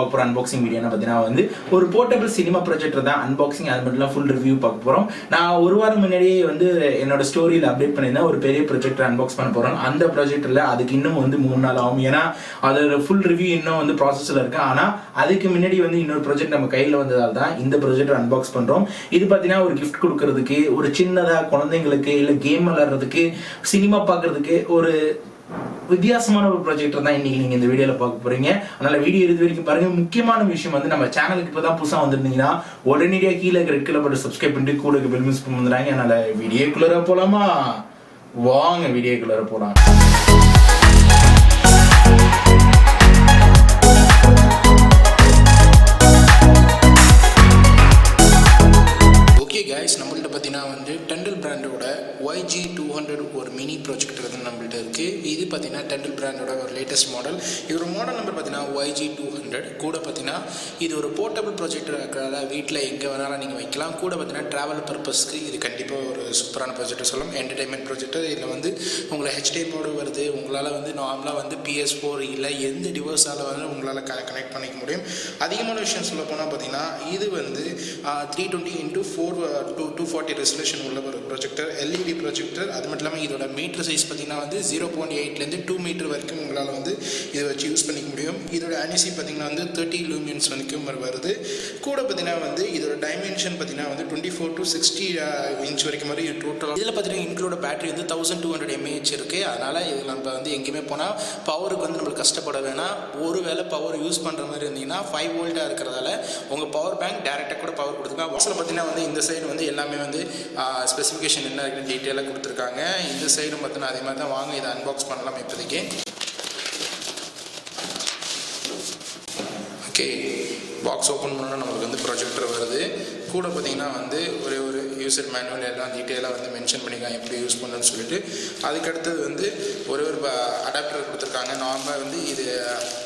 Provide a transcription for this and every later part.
பார்க்க போகிற அன்பாக்சிங் வீடியோன்னு பார்த்தீங்கன்னா வந்து ஒரு போர்ட்டபிள் சினிமா ப்ரொஜெக்டர் தான் அன்பாக்சிங். அது மட்டும் ஃபுல் ரிவ்யூ பார்க்க போகிறோம். நான் ஒரு வாரம் முன்னாடியே வந்து என்னோட ஸ்டோரியில் அப்டேட் பண்ணியிருந்தேன், ஒரு பெரிய ப்ரொஜெக்டர் அன்பாக்ஸ் பண்ண போகிறோம். அந்த ப்ரொஜெக்டரில் அதுக்கு இன்னும் வந்து 3 நாள் ஆகும், ஏன்னா அதோட ஃபுல் ரிவ்யூ இன்னும் வந்து ப்ராசஸில் இருக்கு. ஆனால் அதுக்கு முன்னாடி வந்து இன்னொரு ப்ரொஜெக்ட் நம்ம கையில் வந்ததால் தான் இந்த ப்ரொஜெக்டர் அன்பாக்ஸ் பண்ணுறோம். இது பார்த்தீங்கன்னா ஒரு கிஃப்ட் கொடுக்கறதுக்கு, ஒரு சின்னதாக குழந்தைங்களுக்கு இல்லை கேம் விளையாடுறதுக்கு, சினிமா பார்க்கறதுக்கு ஒரு வித்தியாசமான ஒரு ப்ரொஜெக்டர் தான் இன்னைக்கு நீங்க இந்த வீடியோல பார்க்க போறீங்க. அதனால வீடியோ இது வரைக்கும் பாருங்க. முக்கியமான விஷயம் வந்து நம்ம சேனலுக்கு இப்பதான் புதுசா வந்திருந்தீங்கன்னா உடனடியாக கீழே ரெட் கலர் பட்டன் சப்ஸ்கிரைப் பண்ணிட்டு கூட பெல் மிஸ் பண்ணுறாங்க. அதனால வீடியோக்குள்ளர போலாமா? வாங்க வீடியோக்குள்ளர போலாம். நம்மள்ட்ட பார்த்தீங்கன்னா வந்து டெண்டல் பிராண்டோட YG200 ஒரு மினி ப்ரொஜெக்டர் வந்து நம்மள்ட்ட இருக்குது. இது பார்த்தீங்கன்னா டெண்டல் பிராண்டோட ஒரு லேட்டஸ்ட் மாடல். இதோட மாடல் நம்பர் பார்த்தீங்கன்னா YG200. கூட பார்த்தீங்கன்னா இது ஒரு போர்ட்டபிள் ப்ரொஜெக்டர் இருக்கிறதால வீட்டில் எங்கே வேணாலும் நீங்கள் வைக்கலாம். கூட பார்த்தீங்கன்னா ட்ராவல் பர்பஸ்க்கு இது கண்டிப்பாக ஒரு சூப்பரான ப்ரொஜெக்டர் சொல்லலாம். Entertainment projector. இதில் வந்து உங்களை HDMI வருது. உங்களால் வந்து நார்மலாக வந்து PS4 இல்லை எந்த டிவைஸால் வந்து உங்களால் கனெக்ட் பண்ணிக்க முடியும். அதிகமான விஷயம் சொல்ல போனால் பார்த்தீங்கன்னா இது வந்து 320x240 ரெசல்யூஷன் உள்ள ஒரு ப்ரொஜெக்டர், LED ப்ரொஜெக்டர். அது மட்டும் இல்லாமல் இதோட மீட்டர் சைஸ் பார்த்தீங்கன்னா வந்து 0.8லேருந்து 2 மீட்டர் வரைக்கும் உங்களால் வந்து இதை வச்சு யூஸ் பண்ணிக்க முடியும். இதோட அனிசி பார்த்தீங்கன்னா வந்து 30 லூமியன்ஸ் வரைக்கும் வருது. கூட பார்த்தீங்கன்னா வந்து இதோட டைமென்ஷன் பார்த்தீங்கன்னா வந்து 24 to 60 இன்ச் வரைக்கும் மாதிரி டோட்டல். இதில் பார்த்தீங்கன்னா இன்க்ளூட பேட்டரி வந்து 1200 mAh இருக்குது. அதனால் இதில் நம்ம வந்து எங்கேயுமே போனால் பவருக்கு வந்து நம்மளுக்கு கஷ்டப்பட வேணாம். ஒரு வேளை பவர் யூஸ் பண்ணுற மாதிரி இருந்தீங்கன்னா 5 வோல்ட்டாக இருக்கிறதால உங்கள் பவர் பேங்க் டேரெக்டாக கூட பவர் கொடுத்துருக்காங்க. பாக்ஸில் பார்த்தீங்கன்னா வந்து இந்த சைடு வந்து எல்லாமே வந்து ஸ்பெசிஃபிகேஷன் என்ன இருக்குன்னு டீட்டெயிலாக கொடுத்துருக்காங்க. இந்த சைடும் பார்த்தீங்கன்னா அதே மாதிரி தான். வாங்க இதை அன்பாக்ஸ் பண்ணலாம் இப்போதைக்கு. ஓகே, பாக்ஸ் ஓப்பன் பண்ணால் நம்மளுக்கு வந்து ப்ரொஜெக்டர் வருது. கூட பார்த்தீங்கன்னா வந்து ஒரு யூசர் மேனுவல் எல்லாம் டீட்டெயிலாக வந்து மென்ஷன் பண்ணியிருக்காங்க எப்படி யூஸ் பண்ணணும்னு சொல்லிட்டு. அதுக்கடுத்தது வந்து ஒரு அடாப்டர் கொடுத்துருக்காங்க. நார்மலாக வந்து இது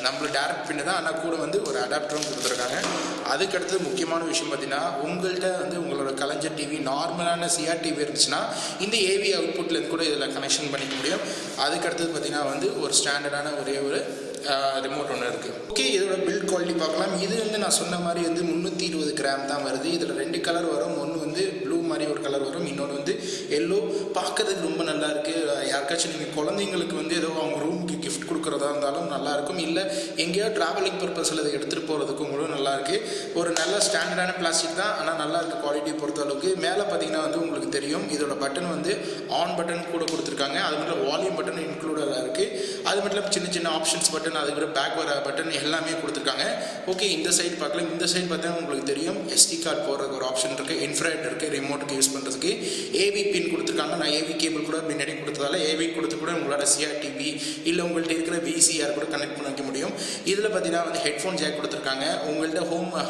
நம்மளுக்கு டேரக்ட் பின்னு தான், ஆனால் கூட வந்து ஒரு அடாப்டரும் கொடுத்துருக்காங்க. அதுக்கடுத்தது முக்கியமான விஷயம் பார்த்தீங்கன்னா உங்கள்கிட்ட வந்து உங்களோட கலைஞர் டிவி நார்மலான CR டிவி இருந்துச்சுன்னா இந்த AV அவுட்புட்லேருந்து கூட இதில் கனெக்ஷன் பண்ணிக்க முடியும். அதுக்கடுத்தது பார்த்தீங்கன்னா வந்து ஒரு ஸ்டாண்டர்டான ஒரு ரிமோட் ஒன்று இருக்குது. ஓகே, இதோட பில்ட் குவாலிட்டி பார்க்கலாம். இது வந்து நான் சொன்ன மாதிரி வந்து 320 கிராம் தான் வருது. இதில் 2 கலர் வரும். ஒன்று வந்து ப்ளூ மாதிரி ஒரு கலர் வரும், இன்னொன்று வந்து எல்லோ. பார்க்கறதுக்கு ரொம்ப நல்லா இருக்குது. யாருக்காச்சும் நீங்கள் குழந்தைங்களுக்கு வந்து ஏதோ அவங்க ரூமுக்கு கிஃப்ட் கொடுக்குறதா இருந்தாலும் நல்லாயிருக்கும். இல்லை எங்கேயோ ட்ராவலிங் பர்பஸில் இதை எடுத்துகிட்டு போகிறதுக்கும் கூட நல்லாயிருக்கு. ஒரு நல்ல ஸ்டாண்டர்டான பிளாஸ்டிக் தான், ஆனால் நல்லா இருக்குது குவாலிட்டி பொறுத்த அளவுக்கு. மேலே பார்த்தீங்கன்னா வந்து உங்களுக்கு தெரியும் இதோட பட்டன் வந்து ஆன் பட்டன் கூட கொடுத்துருக்காங்க. அது மட்டும் வால்யூம் பட்டன் இன்க்ளூடடாக இருக்குது. அது மட்டும் சின்ன சின்ன ஆப்ஷன்ஸ் பட்டன், அதுக்கு பேக் வர பட்டன் எல்லாமே கொடுத்துருக்காங்க. ஓகே, இந்த சைடு பார்க்கலாம். இந்த சைடு பார்த்தா உங்களுக்கு தெரியும் SD கார்டு போடுறதுக்கு ஒரு ஆப்ஷன் இருக்குது, இன்ஃப்ராரெட் இருக்குது, ரிமோட்டுக்கு யூஸ் பண்ணுறதுக்கு. AV பின் கொடுத்துருக்காங்க. நான் AV கேபிள் கூட முன்னாடி கொடுத்ததால AV கொடுத்து கூட உங்களோட CR டிவி இல்லை உங்கள்கிட்ட இருக்கிற VCR கூட கனெக்ட் பண்ண வைக்க முடியும். இதில் பார்த்தீங்கன்னா வந்து ஹெட்ஃபோன் ஜாக் கொடுத்துருக்காங்க. உங்கள்கிட்ட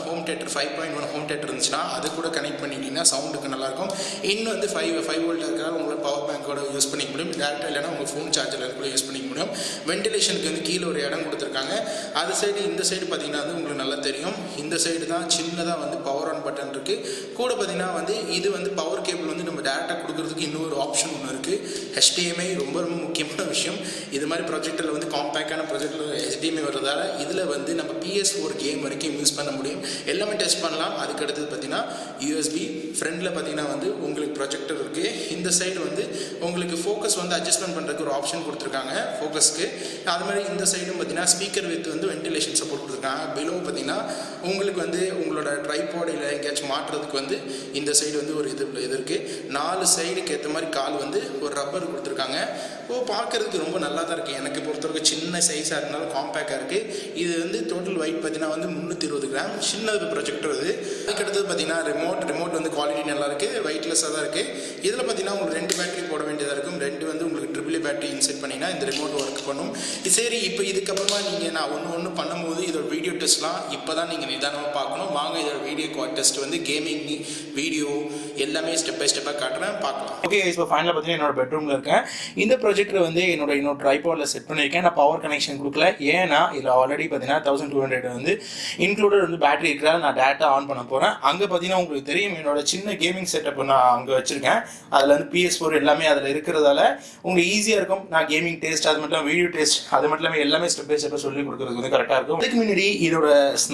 ஹோம் தேட்டர் 5.1 ஹோம் தேட்டர் இருந்துச்சுன்னா அது கூட கனெக்ட் பண்ணிட்டீங்கன்னா சவுண்டுக்கு நல்லாயிருக்கும். இன்னும் வந்து 5 வோல்ட் இருக்கிறால் உங்களோட பவர் பேங்கோட யூஸ் பண்ணிக்க முடியும். டேரெக்டாக இல்லைனா உங்கள் ஃபோன் சார்ஜரில் கூட யூஸ் பண்ணிக்க முடியும். வென்டிலேஷனுக்கு வந்து கீழே ஒரு இடம் கொடுத்துருக்காங்க. அது சைடு இந்த சைடு பார்த்தீங்கன்னா வந்து உங்களுக்கு நல்லா தெரியும். இந்த சைடு தான் சின்னதாக வந்து பவர் ஆன் பட்டன் இருக்குது. கூட பார்த்தீங்கன்னா வந்து இது வந்து பவர் கேபிள் வந்து நம்ம டேரெக்டாக கொடுக்குறதுக்கு இன்னொரு ஆப்ஷன் ஒன்று இருக்குது. HDMI ரொம்ப முக்கியமான விஷயம். இது மாதிரி ப்ரொஜெக்டரில் வந்து காம்பேக்டான ப்ரொஜெக்டரில் HDMI வர்றதால இதில் வந்து நம்ம PS4 கேம் வரைக்கும் யூஸ் பண்ண முடியும். எல்லாமே டெஸ்ட் பண்ணலாம். அதுக்கடுத்தது பார்த்தீங்கன்னா USB ஃப்ரண்டில் பார்த்தீங்கன்னா வந்து உங்களுக்கு ப்ரொஜெக்டர் இருக்குது. இந்த சைடு வந்து உங்களுக்கு ஃபோக்கஸ் வந்து அட்ஜஸ்ட்மெண்ட் பண்ணுறதுக்கு ஒரு ஆப்ஷன் கொடுத்துருக்காங்க ஃபோக்கஸ்க்கு. அது மாதிரி இந்த சைடும் பார்த்தீங்கன்னா ஸ்பீக்கர் வித் வந்து வென்டிலேஷன் சப்போர்ட் கொடுத்துருக்காங்க. பிலோ பார்த்தீங்கன்னா உங்களுக்கு வந்து உங்களோட ட்ரைபாட் இல்லை எங்கேயாச்சும் மாட்டுறதுக்கு வந்து இந்த சைடு வந்து ஒரு இது இருக்குது. 4 சைடுக்கு ஏற்ற மாதிரி கால் வந்து ஒரு ரப்பர் கொடுத்துருக்காங்க. பார்க்கறதுக்கு ரொம்ப நல்லா தான் இருக்குது. எனக்கு பொறுத்தவரைக்கும் சின்ன சைஸாக இருந்தாலும் காம்பேக்டாக இருக்குது. இது வந்து டோட்டல் வெயிட் பார்த்தீங்கன்னா வந்து 320 கிராம். சின்னது ப்ரொஜெக்டர் இது. அதுக்கடுத்தது பார்த்தீங்கன்னா ரிமோட் வந்து குவாலிட்டி நல்லா இருக்குது, வெயிட்லெஸ்ஸாக தான் இருக்குது. இதில் பார்த்தீங்கன்னா உங்களுக்கு 2 பேட்டரி போட வேண்டியதாக இருக்கும். 2 வந்து உங்களுக்கு AAA பேட்டரி இன்செர்ட் பண்ணிங்கன்னா இந்த ரிமோட் ஒர்க் பண்ணும். சரி, இப்போ இதுக்கப்புறமா நீங்கள் நான் ஒன்று பண்ணும்போது இதோட வீடியோ டெஸ்ட்லாம் இப்போ தான் நீங்கள் நிதானமாக பார்க்கணும். வாங்க இதோட வீடியோ டெஸ்ட் வந்து கேமிங் வீடியோ எல்லாமே ஸ்டெப் பை ஸ்டெப்பாக காட்டுறேன், பார்க்கலாம். ஓகே, இப்போ ஃபைனலாக பார்த்தீங்கன்னா என்னோட பெட்ரூமில் இருக்கேன். இந்த ப்ரொஜெக்டர் வந்து இன்னொரு ட்ரைபாடில் செட் பண்ணியிருக்கேன். நான் பவர் கனெக்ஷன் கொடுக்கல, ஏன்னா இதில் ஆல்ரெடி பார்த்தீங்கன்னா 1200 வந்து இன்க்ளூடட் வந்து பேட்டரி இருக்கிறால் நான் டேரெக்டாக ஆன் பண்ண போகிறேன். அங்கே பார்த்தீங்கன்னா உங்களுக்கு தெரியும் என்னோட சின்ன கேமிங் செட்டப் நான் அங்கே வச்சுருக்கேன். அதில் வந்து PS4 எல்லாமே அதில் இருக்கிறதால உங்களுக்கு ஈஸியாக இருக்கும். நான் கேமிங் டேஸ்ட் அது மட்டும் வீடியோ டேஸ்ட் அது மட்டும் இல்லாமல் எல்லாமே ஸ்டெப் பை ஸ்டெப்பாக சொல்லி கொடுக்குறதுக்கு வந்து கரெக்டாக இருக்கும். அதுக்கு முன்னாடி இதோட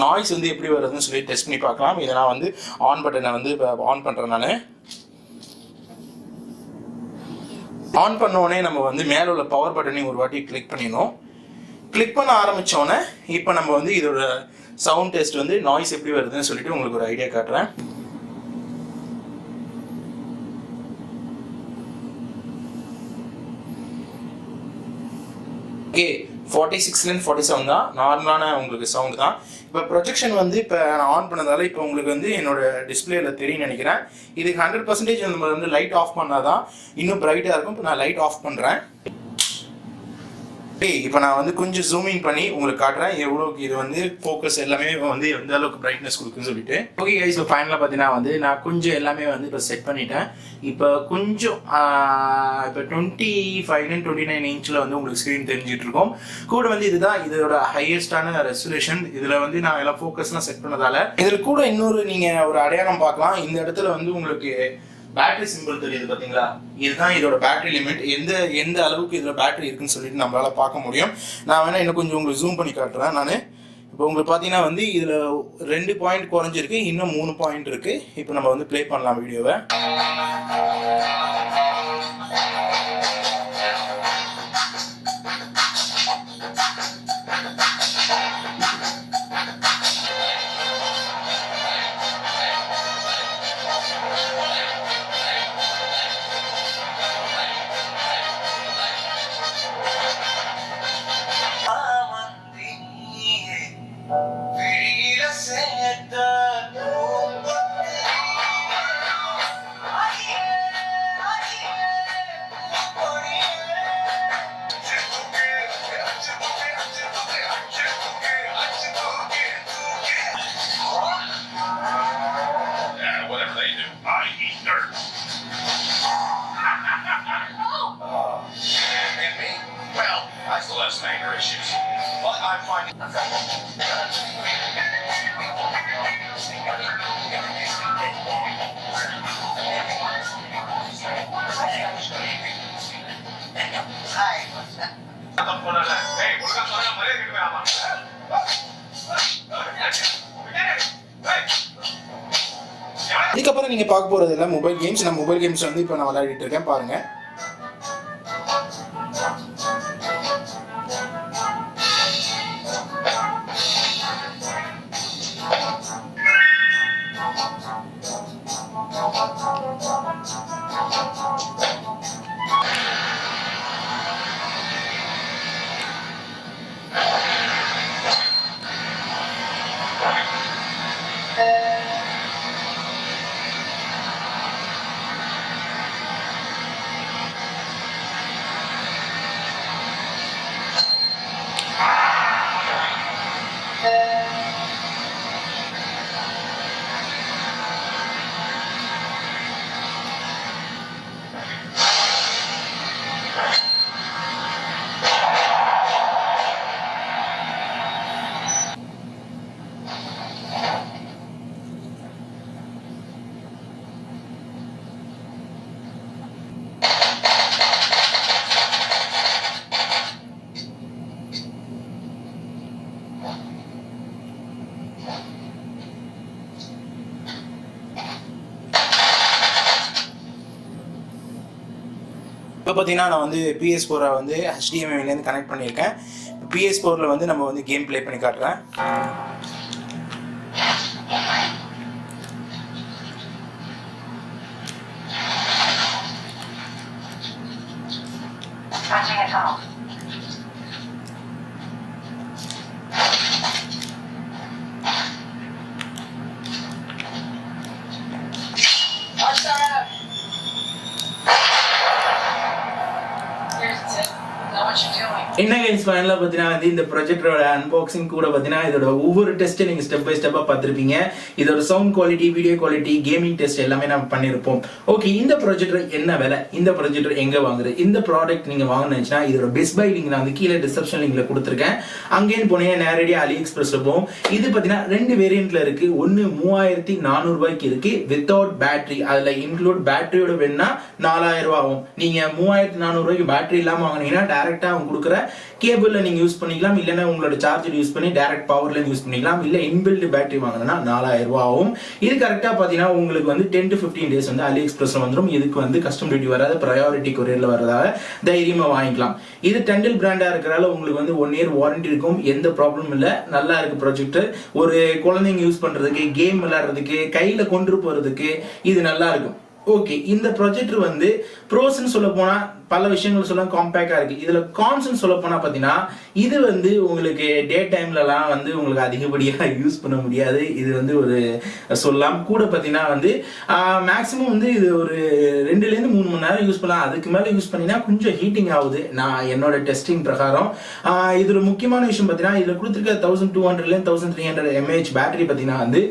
நாய்ஸ் வந்து எப்படி வருதுன்னு சொல்லி டெஸ்ட் பண்ணி பார்க்கலாம். இதை நான் வந்து ஆன் பட்டனை வந்து ஆன் பண்ணுறேன். நான் ஆன் பண்ணோடனே நம்ம வந்து மேலே உள்ள பவர் பட்டனையும் ஒரு வாட்டி கிளிக் பண்ணிடணும். கிளிக் பண்ண ஆரம்பித்தோடனே இப்போ நம்ம வந்து இதோட சவுண்ட் டெஸ்ட் வந்து நாய்ஸ் எப்படி வருதுன்னு சொல்லிட்டு உங்களுக்கு ஒரு ஐடியா காட்டுறேன். ஓகே, 46 47 தான் நார்மலான உங்களுக்கு சவுண்ட் தான். இப்போ ப்ரொஜெக்ஷன் வந்து இப்போ நான் ஆன் பண்ணதால இப்போ உங்களுக்கு வந்து என்னோட டிஸ்பிளேல தெரியும் நினைக்கிறேன். இதுக்கு 100% நம்ம வந்து லைட் ஆஃப் பண்ணாதான் இன்னும் பிரைட்டாக இருக்கும். இப்போ நான் லைட் ஆஃப் பண்ணுறேன். இப்போ நான் வந்து கொஞ்சம் ஜூமிங் பண்ணி உங்களுக்கு காட்டுறேன் எவ்வளோக்கு இது வந்து ஃபோக்கஸ் எல்லாமே வந்து எந்த அளவுக்கு பிரைட்னஸ் கொடுக்குன்னு சொல்லிட்டு. ஓகே கைஸ், இப்போ ஃபைனலாக பார்த்தீங்கன்னா வந்து நான் கொஞ்சம் எல்லாமே வந்து இப்போ செட் பண்ணிட்டேன். இப்போ கொஞ்சம் இப்போ 25-29 இன்ச்சில் வந்து உங்களுக்கு ஸ்க்ரீன் தெரிஞ்சிட்டு இருக்கும். கூட வந்து இதுதான் இதோட ஹையஸ்டான ரெசல்யூஷன். இதில் வந்து நான் எல்லாம் ஃபோக்கஸ்லாம் செட் பண்ணதால இதில் கூட இன்னொரு நீங்கள் ஒரு அடையாளம் பார்க்கலாம். இந்த இடத்துல வந்து உங்களுக்கு பேட்டரி சிம்பிள் தெரியுது பார்த்தீங்களா, இதுதான் இதோட பேட்டரி லிமிட். எந்த அளவுக்கு இதில் பேட்டரி இருக்குன்னு சொல்லிட்டு நம்மளால பார்க்க முடியும். நான் வேணா இன்னும் கொஞ்சம் உங்களுக்கு ஜூம் பண்ணி காட்டுறேன். நான் இப்போ உங்களுக்கு பார்த்தீங்கன்னா வந்து இதில் 2 பாயிண்ட் குறைஞ்சிருக்கு, இன்னும் 3 பாயிண்ட் இருக்கு. இப்போ நம்ம வந்து ப்ளே பண்ணலாம் வீடியோவை. இதுக்கப்புறம் நீங்கள் பார்க்க போகிறது இல்லை மொபைல் கேம்ஸ். நான் மொபைல் கேம்ஸ் வந்து இப்போ நான் விளையாடிட்டு இருக்கேன் பாருங்கள். இப்போ பார்த்தீங்கன்னா நான் வந்து PS4 வந்து HDMI-லேருந்து கனெக்ட் பண்ணியிருக்கேன். PS4 வந்து நம்ம வந்து கேம் ப்ளே பண்ணி காட்டுறேன். What you doing? என்ன கைஸ் ஃபைனலாக பார்த்தீங்கன்னா வந்து இந்த ப்ரொஜெக்டரோட அன்பாக்சிங் கூட பார்த்தீங்கன்னா இதோட ஒவ்வொரு டெஸ்ட்டை நீங்கள் ஸ்டெப் பை ஸ்டெப்பாக பார்த்துருப்பீங்க. இதோட sound quality, video quality, gaming test எல்லாமே நம்ம பண்ணியிருப்போம். ஓகே, இந்த ப்ரொஜெக்டர் என்ன விலை, இந்த ப்ரொஜெக்டர் எங்கே வாங்குறது, இந்த ப்ராடக்ட் நீங்கள் வாங்கினுச்சுன்னா இதோட பெஸ்ட் பை லிங்க் நான் வந்து கீழே டிஸ்கிரிப்ஷன் லிங்க்ல கொடுத்துருக்கேன். அங்கேயும் போனீங்க நேரடியாக அலி எக்ஸ்பிரஸ்ல போகும். இது பார்த்தீங்கன்னா 2 வேரியன்ட்ல இருக்கு. ஒன்று 3400 ரூபாய்க்கு இருக்கு வித்தவுட் பேட்டரி. அதில் இன்க்ளூட் பேட்டரியோட வேணும்னா 4000 ரூபா ஆகும். நீங்கள் 3400 ரூபாய்க்கு பேட்டரி இல்லாமல் வாங்கினீங்கன்னா டேரெக்டாக அவங்க கொடுக்குற கேபிள்ல நீங்க யூஸ் பண்ணிக்கலாம். இல்லைன்னா உங்களோட சார்ஜர் யூஸ் பண்ணி டைரக்ட் பவர்ல யூஸ் பண்ணிக்கலாம். இல்ல இன்பில்ட் பேட்டரி வாங்கினா 4000 ரூபாய் ஆகும். இது கரெக்டா பாத்தீங்கன்னா உங்களுக்கு வந்து 10 to 15 டேஸ் வந்து அலி எக்ஸ்பிரஸ்ல வந்துடும். இதுக்கு வந்து கஸ்டம் டியூட்டி வராது, ப்ரையாரிட்டி கொரியர்ல வரதால தைரியமா வாங்கிக்கலாம். இது டெண்டில் பிராண்டா இருக்கிறதால உங்களுக்கு வந்து 1 year வாரண்டி இருக்கும். எந்த ப்ராப்ளமும் இல்ல. நல்லா இருக்கு ப்ரொஜெக்டர். ஒரு குழந்தைங்க யூஸ் பண்றதுக்கு, கேம் விளையாடுறதுக்கு, கையில கொண்டு போறதுக்கு இது நல்லா இருக்கும். ஓகே, இந்த ப்ரொஜெக்டர் வந்து ப்ரோஸ்ன்னு சொல்ல போனா பல விஷயங்கள் சொல்ல காம்பேக்டா இருக்கு. இதுல கான்ஸ்ன்னு சொல்ல போனா பாத்தீங்கன்னா இது வந்து உங்களுக்கு டே டைம்லலாம் வந்து உங்களுக்கு அதிகப்படியா யூஸ் பண்ண முடியாது. இது வந்து ஒரு சொல்லலாம். கூட பாத்தீங்கன்னா வந்து மேக்சிமம் வந்து இது ஒரு 2 to 3 மணி நேரம் யூஸ் பண்ணலாம். அதுக்கு மேல யூஸ் பண்ணினா கொஞ்சம் ஹீட்டிங் ஆகுது. நான் என்னோட டெஸ்டிங் பிரகாரம் இதுல முக்கியமான விஷயம் பாத்தீங்கன்னா இதுல கொடுத்துருக்க 1200 1300 mAh பேட்டரி பாத்தீங்கன்னா வந்து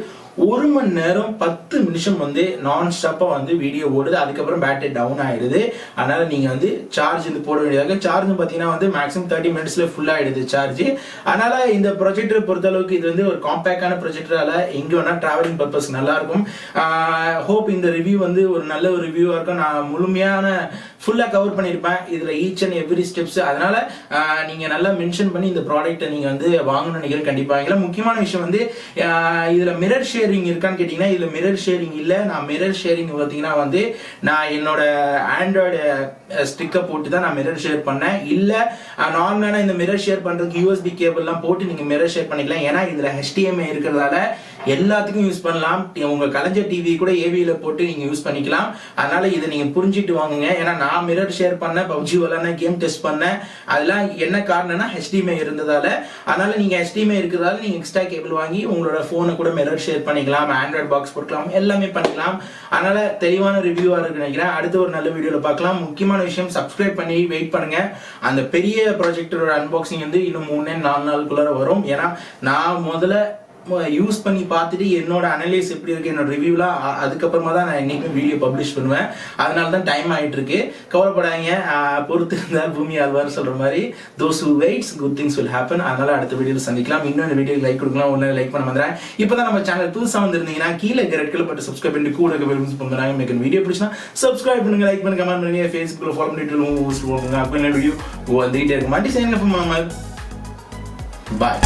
1 மணி நேரம் 10 நிமிஷம் வந்து நான் ஸ்டாப்பா வந்து வீடியோ ஓடுது. அதுக்கப்புறம் பேட்டரி டவுன் ஆயிடுது. அதனால நீங்க வந்து சார்ஜ் இது போட வேண்டியதாக. சார்ஜ் பாத்தீங்கன்னா வந்து மேக்ஸிமம் 30 மினிட்ஸ்ல ஃபுல் ஆயிடுது சார்ஜ். அதனால இந்த ப்ரொஜெக்டர் பொறுத்த அளவுக்கு இது வந்து ஒரு காம்பேக்டான ப்ரொஜெக்டரால எங்க வேணா டிராவலிங் பர்பஸ் நல்லா இருக்கும். ஹோப் இந்த ரிவ்யூ வந்து ஒரு நல்ல ஒரு ரிவ்யூவா இருக்கும். நான் முழுமையான ஃபுல்லா கவர் பண்ணிருப்பேன் இதுல ஈச் அண்ட் எவ்ரி ஸ்டெப்ஸ். அதனால நீங்க நல்லா மென்ஷன் பண்ணி இந்த ப்ராடக்ட்டை நீங்க வந்து வாங்கணும்னு நினைக்கிறேன். கண்டிப்பா வாங்கலாம். முக்கியமான விஷயம் வந்து இதுல மிரர் ஷேரிங் இருக்கான்னு கேட்டீங்கன்னா இதுல மிரர் ஷேரிங் இல்ல. நான் மிரர் ஷேரிங் பாத்தீங்கன்னா வந்து நான் என்னோட ஆண்ட்ராய்டு ஸ்டிக்கர் போட்டு தான் நான் மிரர் ஷேர் பண்ணேன். இல்ல நார்மலான இந்த மிரர் ஷேர் பண்றதுக்கு USB கேபிள் எல்லாம் போட்டு நீங்க மிரர் ஷேர் பண்ணிக்கலாம். ஏன்னா இதுல HDMI இருக்கிறதால எல்லாத்துக்கும் யூஸ் பண்ணலாம். உங்க கலைஞர் டிவி கூட AVல போட்டு நீங்க யூஸ் பண்ணிக்கலாம். அதனால இதை நீங்க புரிஞ்சுட்டு வாங்குங்க. ஏன்னா நான் மிரர் ஷேர் பண்ணேன், PUBG விளையாடுன, கேம் டெஸ்ட் பண்ணேன். அதெல்லாம் என்ன காரணம்னா HDMI இருந்ததால. அதனால நீங்க HDMI இருக்கிறதால நீங்க எக்ஸ்ட்ரா கேபிள் வாங்கி உங்களோட போனை கூட மிரர் ஷேர் பண்ணிக்கலாம், ஆண்ட்ராய்டு பாக்ஸ் போட்டுக்கலாம், எல்லாமே பண்ணிக்கலாம். அதனால தெளிவான ரிவ்யூவா இருக்கு நினைக்கிறேன். அடுத்த ஒரு நல்ல வீடியோல பார்க்கலாம். முக்கியமான விஷயம் சப்ஸ்கிரைப் பண்ணி வெயிட் பண்ணுங்க. அந்த பெரிய ப்ராஜெக்டரோட அன்பாக்சிங் வந்து இன்னும் 3-4 நாளுக்குள்ள வரும். ஏன்னா நான் முதல்ல யூஸ் பண்ணி பார்த்துட்டு என்னோட அனலைஸ் எப்படி இருக்கு, என்னோட ரிவ்யூலாம் அதுக்கப்புறமா தான் நான் இன்னைக்கு வீடியோ பப்ளிஷ் பண்ணுவேன். அதனால தான் டைம் ஆயிட்டு இருக்கு. கவலைப்படாதீங்க, பொறுத்து இருந்தால் பூமி ஆழ்வார் சொல்ற மாதிரி those who waits good things will happen. அதனால அடுத்த வீடியோல சந்திக்கலாம். இன்னொரு வீடியோ லைக் கொடுக்கலாம். ஒன்னு லைக் பண்ண வந்துறேன். இப்பதான் நம்ம சேனல் புதுசா வந்திருந்தீங்கன்னா கீழே இருக்க ரெட் கலர் பட்டன் சப்ஸ்கிரைப் பண்ணி கூட இருக்க பெல் பண்ணுங்க. மேக் வீடியோ பிடிச்சா சப்ஸ்கிரைப் பண்ணுங்க, லைக் பண்ணுங்க, கமெண்ட் பண்ணுங்க, Facebookல ஃபாலோ பண்ணிட்டு போங்க. அப்போ வீடியோ வந்துட்டே இருக்கு. மாட்டி சேனல் பாய்.